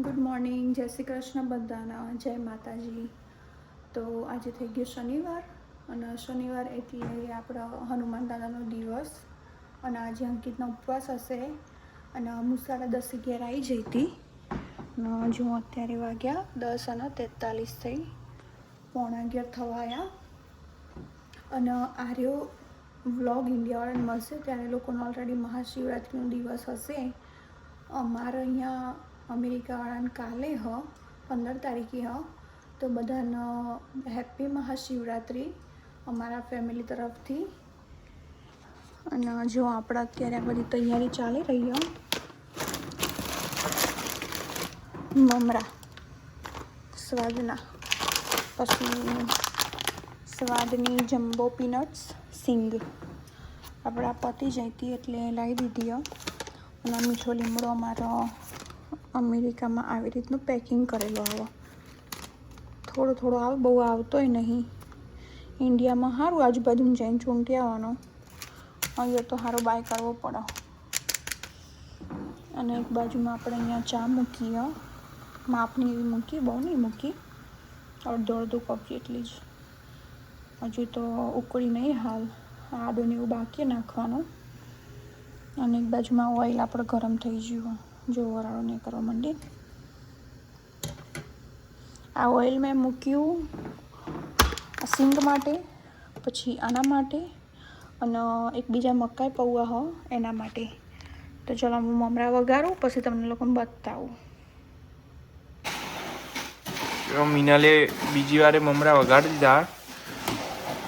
Good morning, જય શ્રી કૃષ્ણ બધાના, જય માતાજી. તો આજે થઈ ગયો શનિવાર અને શનિવાર એટલે આપણો હનુમાન દાદાનો દિવસ અને આજે અંકિતનો ઉપવાસ હશે અને હું 10:30 ઘેર આવી જઈ હતી. જો અત્યારે વાગ્યા 10:43 થઈ, 11:15 થવા આવ્યા અને આર્યો વ્લોગ ઇન્ડિયાવાળાને મળશે ત્યારે લોકોનો ઓલરેડી મહાશિવરાત્રિનો દિવસ હશે. અમારે અહીંયા અમેરિકાવાળાને કાલે 15 તારીખે તો બધાને હેપી મહાશિવરાત્રિ અમારા ફેમિલી તરફથી. અને જો આપણે અત્યારે આ બધી તૈયારી ચાલી રહી મમરા સ્વાદના, પછી સ્વાદની જમ્બો પીનટ્સ સિંગ આપણા પતી જઈતી એટલે લાવી દીધી. અને મીઠો લીમડો અમારો અમેરિકામાં આવી રીતનું પેકિંગ કરેલો આવે, થોડો થોડો આવે, બહુ આવતોય નહીં. ઇન્ડિયામાં સારું આજુબાજુમાં જઈને ચૂંટી આવવાનો, અહીંયા તો સારો બાય કરવો પડે. અને એક બાજુમાં આપણે અહીંયા ચા મૂકી, માપની એવી મૂકી, બહુ નહીં મૂકી, અડધો કપ જેટલી જ. હજુ તો ઉકળી નહીં હાલ, આદુને એવું બાકી નાખવાનું. અને એક બાજુમાં ઓઇલ આપણે ગરમ થઈ ગયું, જો વરાળો નહીં કરવા માંડી. આ ઓઇલ મેં મૂક્યું આ સિંગ માટે, પછી આના માટે અને એક બીજા મકાઈ પૌવા એના માટે. તો ચાલો હું મમરા વઘારું, પછી તમને લોકોને બતાવું. મિનાલે બીજી વારે મમરા વઘાડી દીધા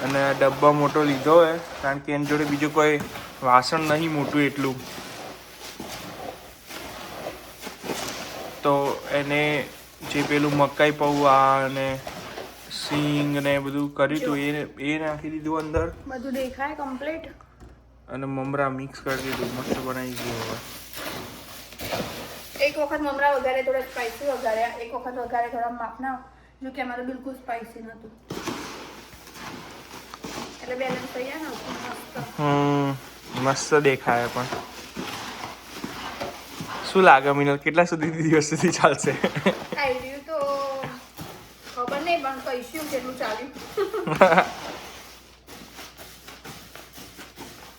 અને ડબ્બા મોટો લીધો હોય કારણ કે એની જોડે બીજું કોઈ વાસણ નહીં મોટું એટલું, તો એને જે પેલું મકાઈ પૌવા અને સિંગ ને બધું કર્યું હતું એ નાખી દીધું અંદર, બધું દેખાય કમ્પ્લીટ. અને મમરા મિક્સ કરી દીધું, મસ્ત બનાવી ગયું. હવે એક વખત મમરા વઘારે થોડા સ્પાઇસી વઘાર્યા, એક વખત વઘારે થોડા માપના, જો કે અમારે બિલકુલ સ્પાઇસી નહોતું એટલે બેલેન્સ થઈ જાય ને. મસ્ત દેખાય. પણ શું લાગે મિનલ, કેટલા સુધી દિવસ સુધી ચાલશે? આઈડિયું તો ખબર નહીં, પણ કહીશું કેટલું ચાલ્યું.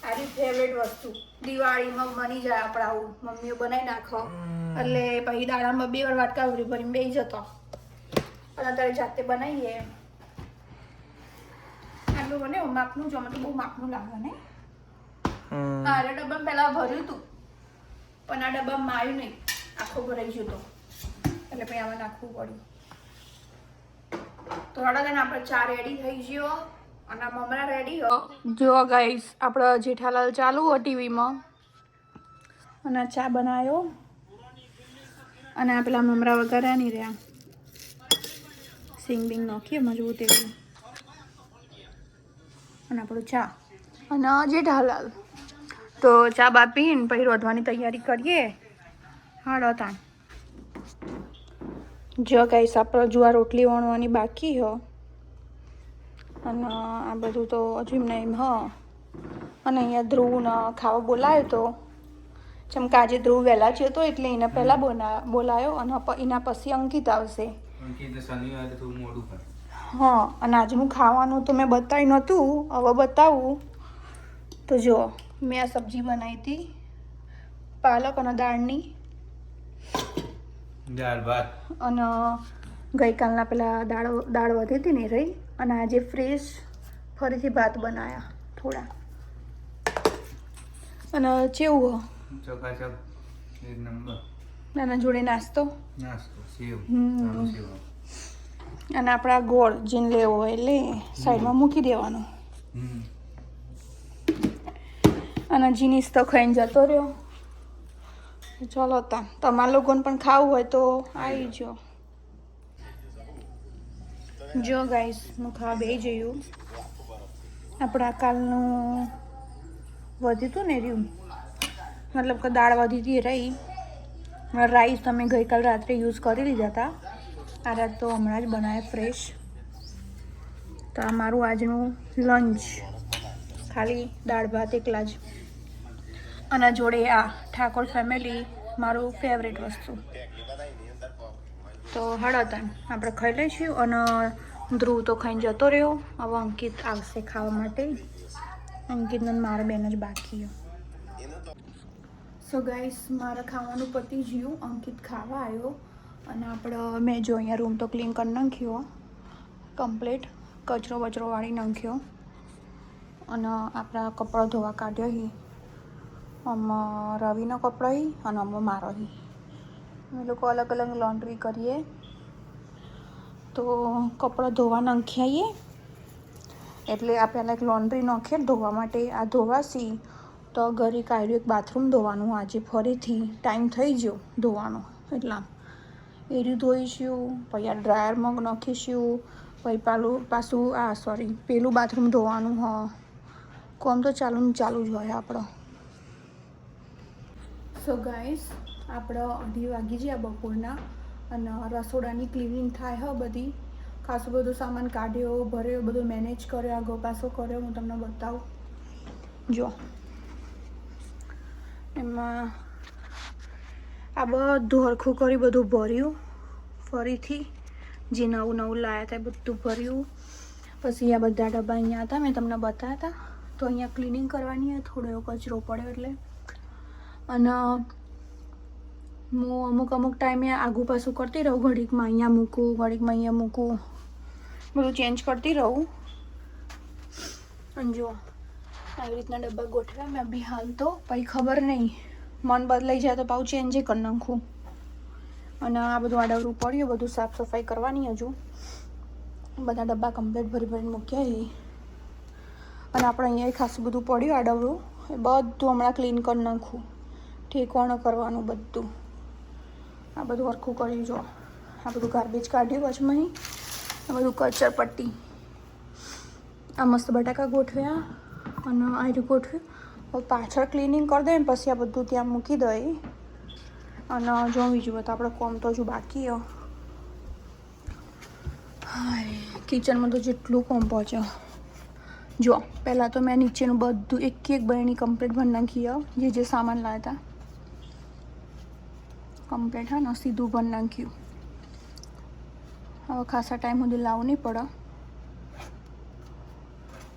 આરી ફેવરેટ વસ્તુ દિવાળીમાં બની જાય આપણા, આવું મમ્મીઓ બનાવી નાખો એટલે પછી દાડામાં 2 વાર વાટકા ભરીને બેસી જતો, અને અત્યારે જાતે બનાવીએ. આટલું બને માપનું, જો તો બહુ માપનું લાગે ને. આરે ડબ્બામાં પહેલા ભર્યું હતું પણ આ ડબ્બામાં આવ્યું નહીં, આખું ભરાઈ ગયું હતું એટલે પછી આમાં નાખવું પડ્યું. તો હળદને આપણે ચા રેડી થઈ ગયો અને મમરા રેડી. જો ગાઈસ આપણે જેઠાલાલ ચાલુ હો ટીવીમાં અને ચા બનાવ્યો અને આ પેલા મમરા વઘાર્યા નહીં રહ્યા, સિંગ બિંગ નાખીએ મજબૂત એવું, અને આપણું ચા અને જેઠાલાલ. તો ચા બા પીને પછી રોધવાની તૈયારી કરીએ. હાડો તાણ. જો ગાઈસ આપણે જુવાર રોટલી વણવાની બાકી અને આ બધું તો હજુ એમ અને અહીંયા ધ્રુવને ખાવા બોલાયો તો, જેમ કે આજે ધ્રુવ વહેલા જ હતો એટલે એને પહેલાં બોલાયો અને એના પછી અંકિત આવશે. અને આજનું ખાવાનું તો મેં બતાવ્યું નહોતું, હવે બતાવું. તો જો મેં આ સબ્જી બનાવી હતી પાલક અને દાળ ભાત, અને ગઈકાલના પેલા દાળ વધી હતી ને રહી, અને આજે ફ્રેશ ફરીથી ભાત બનાવ્યા થોડા. અને કેવું નાના જોડે નાસ્તો અને આપણા ગોળ જેને લેવો હોય એટલે સાઈડમાં મૂકી દેવાનો. અને જીનીસ તો ખાઈને જતો રહ્યો. ચલો તા તમારા લોકોને પણ ખાવું હોય તો આવી જાઓ. જો ગાઈસ હું ખાવા બેસી જયું. આપણા કાલનું વધ્યું હતું ને રહ્યું, મતલબ કે દાળ વધી હતી રહી. રાઈસ તમે ગઈકાલ રાત્રે યુઝ કરી લીધા હતા, આ રાત તો હમણાં જ બનાવે ફ્રેશ. તો આ મારું આજનું લંચ, ખાલી દાળ ભાત એકલા જ. અને જોડે આ ઠાકોર ફેમિલી મારું ફેવરેટ વસ્તુ. તો હળતન આપણે ખાઈ લઈશું અને ધ્રુવ તો ખાઈને જતો રહ્યો. હવે અંકિત આવશે ખાવા માટે. અંકિતને મારા બેન જ બાકી. સો ગાઈસ, મારે ખાવાનું પતી ગયું. અંકિત ખાવા આવ્યો અને મેં જો અહીંયા રૂમ તો ક્લીન કરી નાખ્યો કમ્પ્લીટ. કચરો બચરો વાળી નાખ્યો અને આપણા કપડાં ધોવા કાઢ્યો હી. આમાં રવિનો કપડો હી અને આમાં મારો હી. અમે લોકો અલગ અલગ લોન્ડ્રી કરીએ. તો કપડાં ધોવા નાખી આવીએ એટલે આ પહેલાં એક લોન્ડ્રી નાખીએ ધોવા માટે. આ ધોવાશી તો ઘરે કાઢ્યું એક બાથરૂમ ધોવાનું. આજે ફરીથી ટાઈમ થઈ ગયો ધોવાનો એટલા એરી ધોઈશું. પછી આ ડ્રાયરમાં નાખીશું. પછી પેલું બાથરૂમ ધોવાનું. કોમ તો ચાલુ જ હોય આપણો. સો ગાઈસ, આપણે 2:30 વાગી ગયા બપોરના અને રસોડાની ક્લિનિંગ થાય હ બધી. ખાસું બધું સામાન કાઢ્યો, ભર્યો, બધું મેનેજ કર્યો, આગો પાછો કર્યો. હું તમને બતાવું. જો એમાં આ બધું હરખું કરી બધું ભર્યું. ફરીથી જે નવું લાવ્યા હતા એ બધું ભર્યું. પછી આ બધા ડબ્બા અહીંયા હતા, મેં તમને બતાવ્યા હતા. તો અહીંયા ક્લિનિંગ કરવાની થોડો એવો કચરો પડ્યો એટલે. અને હું અમુક ટાઈમે આગું પાછું કરતી રહું. ઘડીકમાં અહીંયા મૂકું, ઘડીકમાં અહીંયા મૂકું, બધું ચેન્જ કરતી રહું. અને જો આવી રીતના ડબ્બા ગોઠવ્યા મેં બી હાલ. તો પછી ખબર નહીં મન બદલાઈ જાય તો પાછું ચેન્જ કરી નાખું. અને આ બધું આડવરું પડ્યું, બધું સાફ સફાઈ કરવાની હજુ. બધા ડબ્બા કમ્પ્લીટ ભરીને મૂક્યા. અને આપણે અહીંયા ખાસું બધું પડ્યું આડવરું, એ બધું હમણાં ક્લીન કરી નાખું. ઠેકાણું કરવાનું બધું. આ બધું હરખું કર્યું. જો આ બધું ગાર્બેજ કાઢ્યું વચમાં. આ બધું કચર પટ્ટી. આ મસ્ત બટાકા ગોઠવ્યા અને આ રીતે ગોઠવ્યું. હવે પાછળ ક્લિનિંગ કરી દઈએ પછી આ બધું ત્યાં મૂકી દઈએ. અને જો બીજું તો આપણે કોમ તો હજુ બાકી. કિચનમાં તો જેટલું કોમ પહોંચે. જો પહેલાં તો મેં નીચેનું બધું એક બહેની કમ્પ્લીટ ભરી નાખી. જે સામાન લાવ્યા હતા કમ્પ્લીટ. હા ને સીધું ભરી નાખ્યું. હવે ખાસા ટાઈમ સુધી લાવવું નહીં પડે.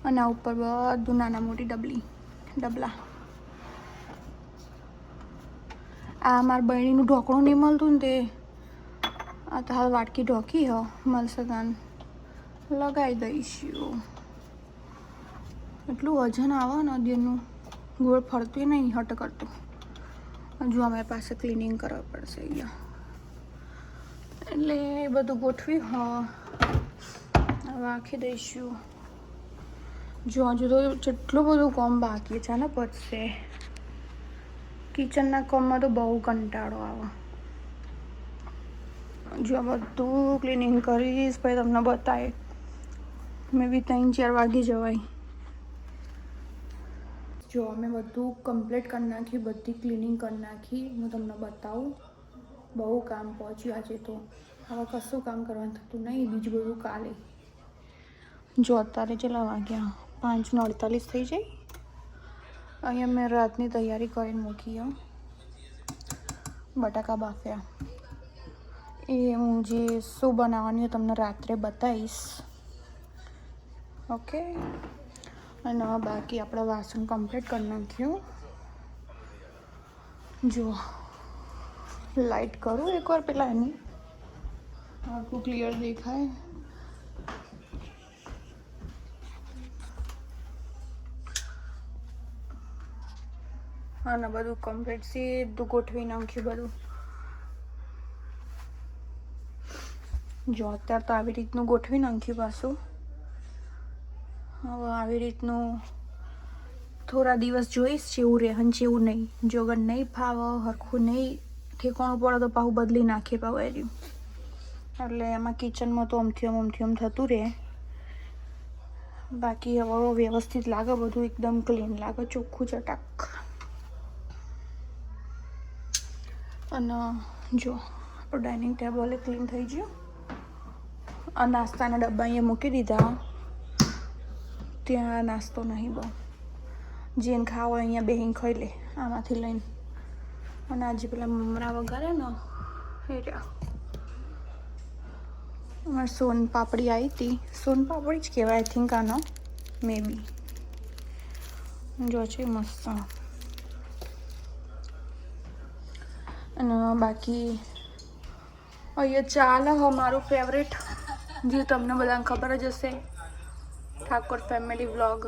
અને આ ઉપર બધું નાના મોટી ડબલા. આ મારા બહેણીનું ઢોકળું નહીં મળતું ને તે આ તો હાલ વાટકી ઢોકી મળશે તાન લગાવી દઈશું. એટલું વજન આવે ને અધ્યનું ગોળ ફરતું નહીં હટ કરતું. હજુ અમારી પાસે ક્લિનિંગ કરવા પડશે અહીંયા. એટલે એ બધું ગોઠવ્યું. હવે આખી દઈશું. જો હજુ તો જેટલું બધું કામ બાકી છે ને પતશે. કિચનના કામમાં તો બહુ કંટાળો આવે. જો બધું ક્લિનિંગ કરીશ પછી તમને બતાવે. મેં બી 3-4 વાગી જવાય. જો અમે બધું કમ્પ્લીટ કરી નાખ્યું, બધી ક્લિનિંગ કરી નાખી. હું તમને બતાવું. બહુ કામ પહોંચ્યું આજે તો. હવે કશું કામ કરવાનું થતું નહીં. બીજું બધું કાલે. જો અત્યારે કેટલા વાગ્યા? 5:48 થઈ જાય. અહીંયા મેં રાતની તૈયારી કરીને મૂકી. બટાકા બાફ્યા. એ હું જે શું બનાવવાની તમને રાત્રે બતાવીશ. ઓકે. અને બાકી આપણે વાસણ કમ્પ્લીટ કરી નાખ્યું. જો લાઇટ કરું એકવાર પેલા એની આખું ક્લિયર દેખાય. અને બધું કમ્પ્લીટ સીધું ગોઠવી નાખ્યું બધું. જો અત્યારે તો આવી રીતનું ગોઠવી નાખ્યું પાછું. હવે આવી રીતનું થોડા દિવસ જોઈશ જેવું રહે અને જેવું નહીં. જો અગર નહીં ફાવે, હરખું નહીં ઠેકાણું પડે તો પાછું બદલી નાખીએ પાછું એર્યું. એટલે એમાં કિચનમાં તો આમ થતું રહે. બાકી હવે વ્યવસ્થિત લાગે, બધું એકદમ ક્લીન લાગે, ચોખ્ખું ચટાક. અને જો આપણું ડાઇનિંગ ટેબલ ક્લીન થઈ ગયું. આ નાસ્તાના ડબ્બા અહીંયા મૂકી દીધા. ત્યાં નાસ્તો નહીં બહુ. જેને ખાવો અહીંયા બેહીને ખાઈ લે આમાંથી લઈને. અને આજે પેલા મમરા વગાડે ને એ રહ્યા અમારે સોન પાપડી આવી હતી. સોન પાપડી જ કહેવાય આઈ થિંક આનો મે બી. જો છે મસ્ત. અને બાકી અહીંયા ચાલે હો મારું ફેવરેટ, જે તમને બધાને ખબર જ હશે, ઠાકોર ફેમિલી વ્લોગ.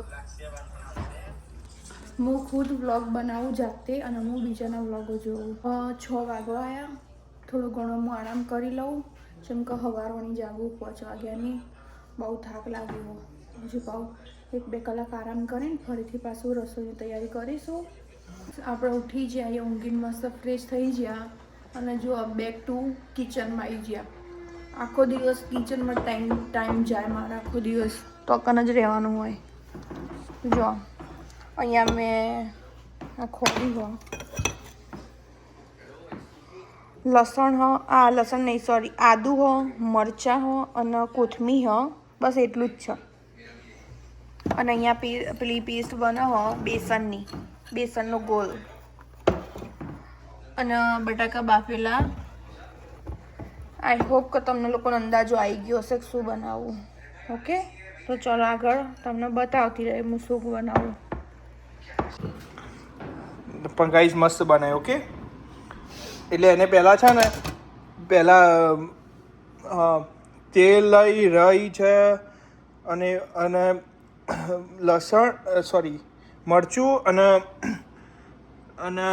હું ખુદ વ્લોગ બનાવું જાતે અને હું બીજાના વ્લોગો જોઉં. 6 વાગવા આવ્યા, થોડો ઘણો હું આરામ કરી લઉં, જેમ કે સવારની જાગું 5 વાગ્યાની. બહુ થાક લાગ્યો. હજી પાઉં 1-2 કલાક આરામ કરીને ફરીથી પાછું રસોઈની તૈયારી કરીશું. આપણે ઉઠી જઈએ, ઊંઘીને મસ્ત ફ્રેશ થઈ ગયા અને જો બેક ટુ કિચનમાં આવી ગયા. આખો દિવસ કિચનમાં ટાઈમ જાય મારા, આખો દિવસ ટોકન જ રહેવાનું હોય. જો અહીંયા મેં આ ખોલી હો લસણ હો, આ લસણ નહીં સોરી આદુ હો, મરચાં હો અને કોથમીર હો, બસ એટલું જ છે. અને અહીંયા પેલી પેસ્ટ બનાવો બેસનની, બેસનનો ગોળ અને બટાકા બાફેલા. આઈ હોપ કે તમને લોકોનો અંદાજો આવી ગયો હશે કે શું બનાવવું. ઓકે, તો ચાલો આગળ તમને બતાવતી રહી હું શું બનાવું. પણ ગાઈસ મસ્ત બનાવ્યો. ઓકે, એટલે એને પહેલાં છે ને તેલ લઈ રહી છે અને લસણ સોરી મરચું અને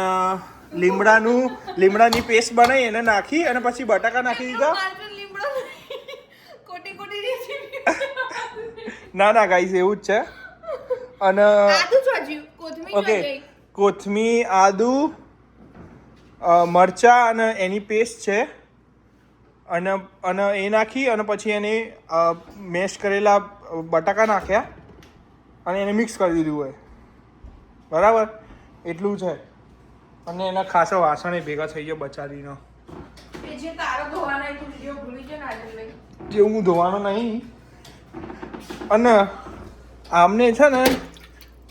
લીમડાની પેસ્ટ બનાવી એને નાખી અને પછી બટાકા નાખી દીધા. ના ગાઈસ એવું જ છે. અને ઓકે, કોથમીર, આદુ, મરચાં અને એની પેસ્ટ છે અને એ નાખી અને પછી એને મેશ કરેલા બટાકા નાખ્યા અને એને મિક્સ કરી દીધું હોય. બરાબર, એટલું છે. અને એના ખાસો વાસણ ભેગા થઈ ગયો બચારીનો. જે હું ધોવાનો નહીં. અને આમને છે ને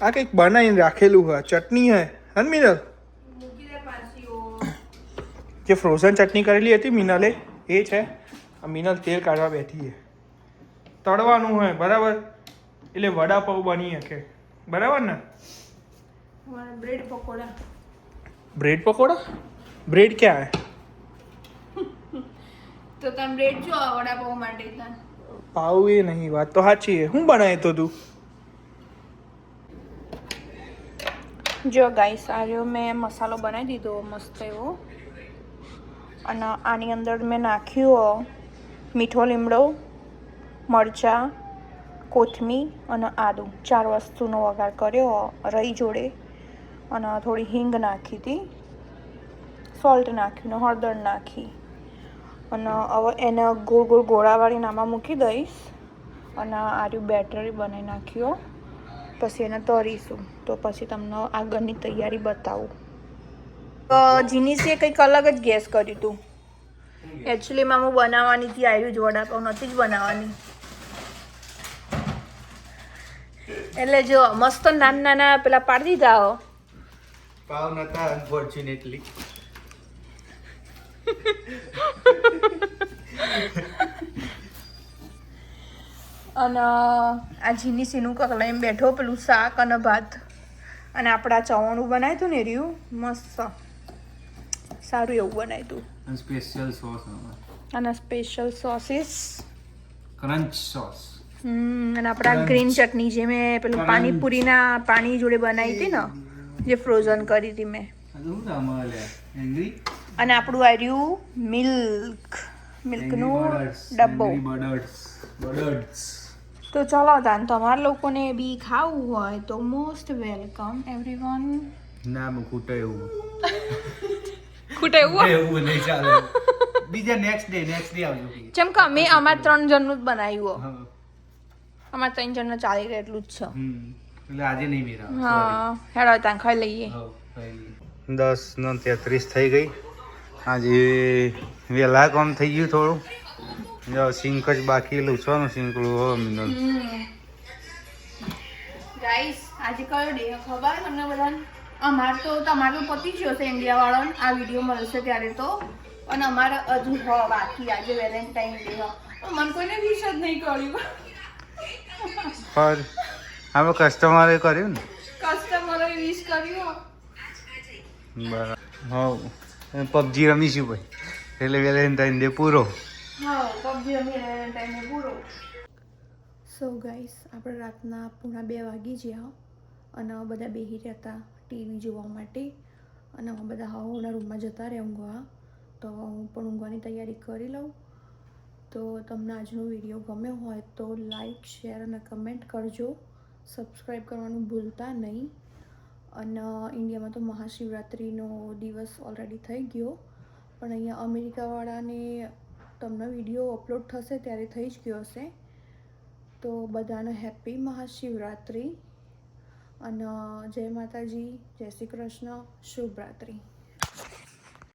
આ કંઈક બનાવીને રાખેલું હોય, ચટણી હે મિનલ, જે ફ્રોઝન ચટણી કરેલી હતી મિનલે એ છે. આ મિનલ તેલ કાઢવા બેઠી છે. તળવાનું હોય બરાબર, એટલે વડાપાઉં બની શકે. બરાબર ને? Bread pakora. Bread pakora? Bread ક્યાં હે? તો તમે બ્રેડ જો વડાપાઉં માટે પાઉં એ નહીં, વાત તો સાચી છે. શું બનાવે તો તું? જો ગાઈસ આ રહ્યો મેં મસાલો બનાવી દીધો મસ્ત એવો. અને આની અંદર મેં નાખ્યું મીઠો લીમડો, મરચાં, કોથમીર અને આદુ, 4 વસ્તુનો વઘાર કર્યો રઈ જોડે. અને થોડી હિંગ નાખી હતી, સોલ્ટ નાખ્યું ને હળદર નાખી. અને હવે એને ગોળ ગોળ ગોળાવાળીને આમાં મૂકી દઈશ. અને આ રહ્યું બેટર બનાવી નાખ્યો. પછી એને તળીશું. તો પછી તમને આગળની તૈયારી બતાવું. જીનીસે કંઈક અલગ જ ગેસ કર્યું હતું. એકચ્યુઅલીમાં હું બનાવવાની હતી આવ્યું જ વડાપાઉં, નથી જ બનાવવાની. એટલે જો મસ્ત નાના પેલા પાડી દીધા પાવ નતા અનફોર્ચ્યુનેટલી. અને આ જીની સીનું કક લઈને બેઠો, પેલું શાક અને ભાત. અને આપણા ચવાણું બનાવ્યું હતું ને રહ્યું મસ્ત સારું એવું બનાવ્યું હતું. સ્પેશિયલ સોસ અને સ્પેશિયલ સોસીસ, ક્રંચ સોસ. અને આપણા ગ્રીન ચટણી જે મેં પેલું પાણીપુરીના પાણી જોડે બનાવી હતી ને, જે ફ્રોઝન કરી હતી મેં. અને આપણું આવ્યું મિલ્કનું ડબ્બો. તો ચલો તાન તમારા લોકોને બી ખાવું હોય તો મોસ્ટ વેલકમ એવરીવન. ના ખૂટે એવું ખૂટે એવું નહીં ચાલે. બીજા નેક્સ્ટ ડે આવજો. જેમ કે અમે અમારા 3 જણનું જ બનાવ્યું. અમારા 3 જણનું ચાલી રહે એટલું જ છે. એટલે આજે નહીં મેરા. હા હેડો તાન ખાઈ લઈએ. 10:33 થઈ ગઈ. આજે વહેલા કામ થઈ ગયું થોડું. જો સિંક જ બાકી લૂછવાનું સિંકડું હો મિનલ. ગાઈસ આજે કયો ડે ખબર તમને બધાને? અમાર તો તમારું પતી ગયો છે ઇન્ડિયા વાળાને. આ વિડીયો મળશે ત્યારે તો અને અમારા હજુ બાકી આજે વેલેન્ટાઇન ડે મને કોઈને વિશ જ નહીં કર્યું. પણ આપણે કસ્ટમરે કર્યું ને. કસ્ટમરોએ વિશ કર્યું. બરાબર. હા પબજી રમીશું ભાઈ એટલે વેલેન્ટાઇન ડે પૂરો. હા પબજી રમી વેલેન્ટાઇન ડે પૂરો. સો ગાઈસ આપણે રાતના 1:30 વાગી ગયા અને બધા બેસી રહ્યા હતા ટીવી જોવા માટે અને અમે બધા હવાના રૂમમાં જતા રહ્યા ઊંઘવા. તો હું પણ ઊંઘવાની તૈયારી કરી લઉં. તો તમને આજનો વિડીયો ગમ્યો હોય તો લાઈક શેર અને કમેન્ટ કરજો. સબસ્ક્રાઈબ કરવાનું ભૂલતા નહીં. અને ઇન્ડિયામાં તો મહાશિવરાત્રિનો દિવસ ઓલરેડી થઈ ગયો પણ અહીંયા અમેરિકાવાળાને તમને વિડીયો અપલોડ થશે ત્યારે થઈ જ ગયો હશે. તો બધાને હેપી મહાશિવરાત્રિ અને જય માતાજી, જય શ્રી કૃષ્ણ, શુભરાત્રિ.